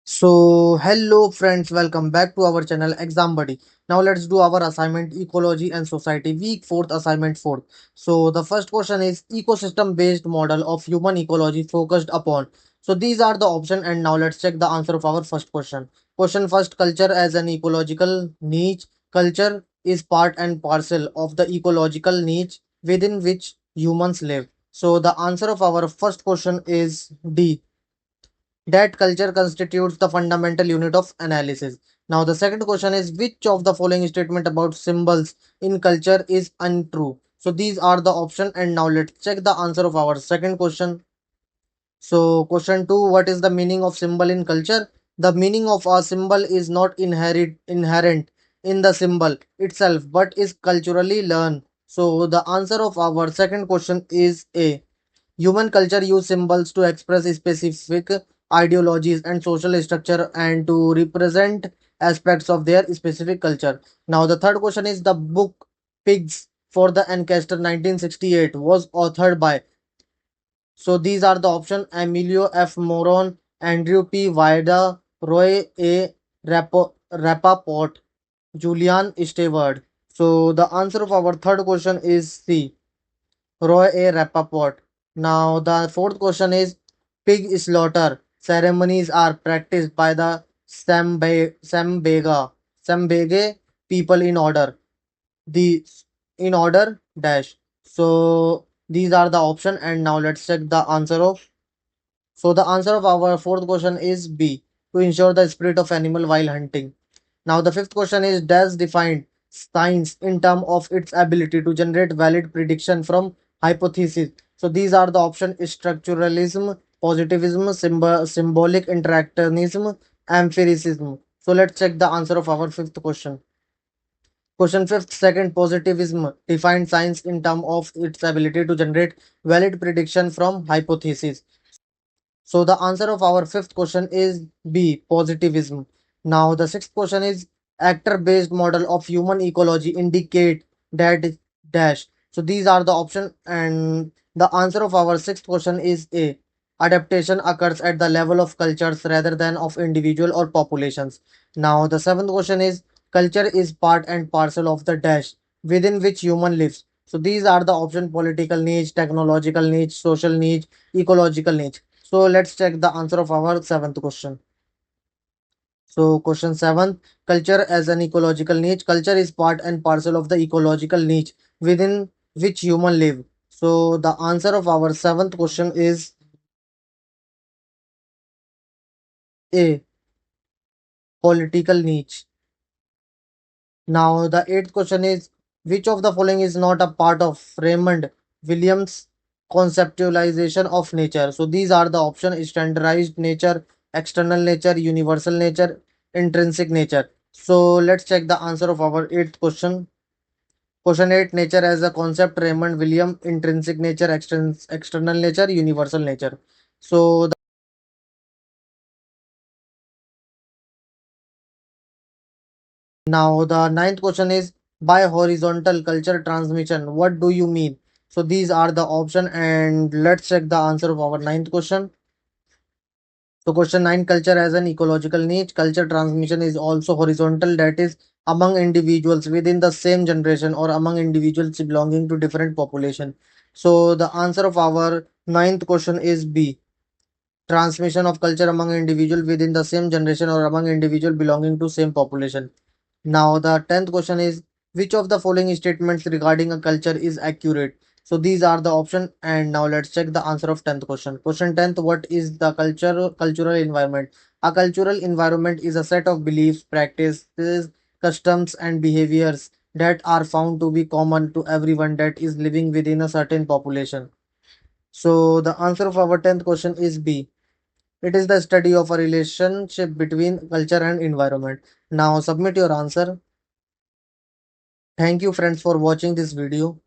So, hello friends, welcome back to our channel Exam Buddy. Now let's do our assignment Ecology and Society week 4th assignment 4th. So, the first question is ecosystem based model of human ecology focused upon. So, these are the option and now let's check the answer of our first question. Question first, culture as an ecological niche. Culture is part and parcel of the ecological niche within which humans live. So, the answer of our first question is D, that culture constitutes the fundamental unit of analysis. Now, the second question is which of the following statement about symbols in culture is untrue? So, these are the option, and now let's check the answer of our second question. So, question 2, what is the meaning of symbol in culture? The meaning of a symbol is not inherent in the symbol itself, but is culturally learned. So, the answer of our second question is A. Human culture use symbols to express specific ideologies and social structure and to represent aspects of their specific culture. Now, the third question is the book Pigs for the Ancestor 1968 was authored by. So, these are the options Emilio F. Moron, Andrew P. Vida, Roy A. Rappaport, Julian Stewart. So, the answer of our third question is C. Roy A. Rappaport. Now, the fourth question is pig slaughter ceremonies are practiced by the Sambege people in order. The in order dash. So, these are the option, and now let's check the answer of. So, the answer of our fourth question is B, to ensure the spirit of animal while hunting. Now, the fifth question is does define science in terms of its ability to generate valid prediction from hypothesis. So, these are the options structuralism, positivism, symbolic interactionism, empiricism. So, let's check the answer of our fifth question. Question fifth, second, positivism defines science in terms of its ability to generate valid prediction from hypothesis. So the answer of our fifth question is B, positivism. Now the sixth question is actor-based model of human ecology indicate that dash. So these are the option, and the answer of our sixth question is A. Adaptation occurs at the level of cultures rather than of individual or populations. Now the seventh question is culture is part and parcel of the dash within which human lives. So these are the option political niche, technological niche, social niche, ecological niche. So let's check the answer of our seventh question. So question 7, culture as an ecological niche. Culture is part and parcel of the ecological niche within which human live. So the answer of our seventh question is A, political niche. Now the eighth question is which of the following is not a part of Raymond Williams conceptualization of nature. So these are the option standardized nature, external nature, universal nature, intrinsic nature. So let's check the answer of our eighth question. Question 8, nature as a concept, Raymond William, intrinsic nature, external nature, universal nature. So now the ninth question is by horizontal culture transmission, what do you mean? So these are the option, and let's check the answer of our ninth question. So question 9, culture as an ecological niche. Culture transmission is also horizontal, that is among individuals within the same generation or among individuals belonging to different population. So the answer of our ninth question is B. Transmission of culture among individual within the same generation or among individual belonging to same population. Now, the 10th question is which of the following statements regarding a culture is accurate? So, these are the option, and now let's check the answer of 10th question. Question 10th, what is the cultural environment? A cultural environment is a set of beliefs, practices, customs, and behaviors that are found to be common to everyone that is living within a certain population. So, the answer of our 10th question is B. It is the study of a relationship between culture and environment. Now, submit your answer. Thank you friends for watching this video.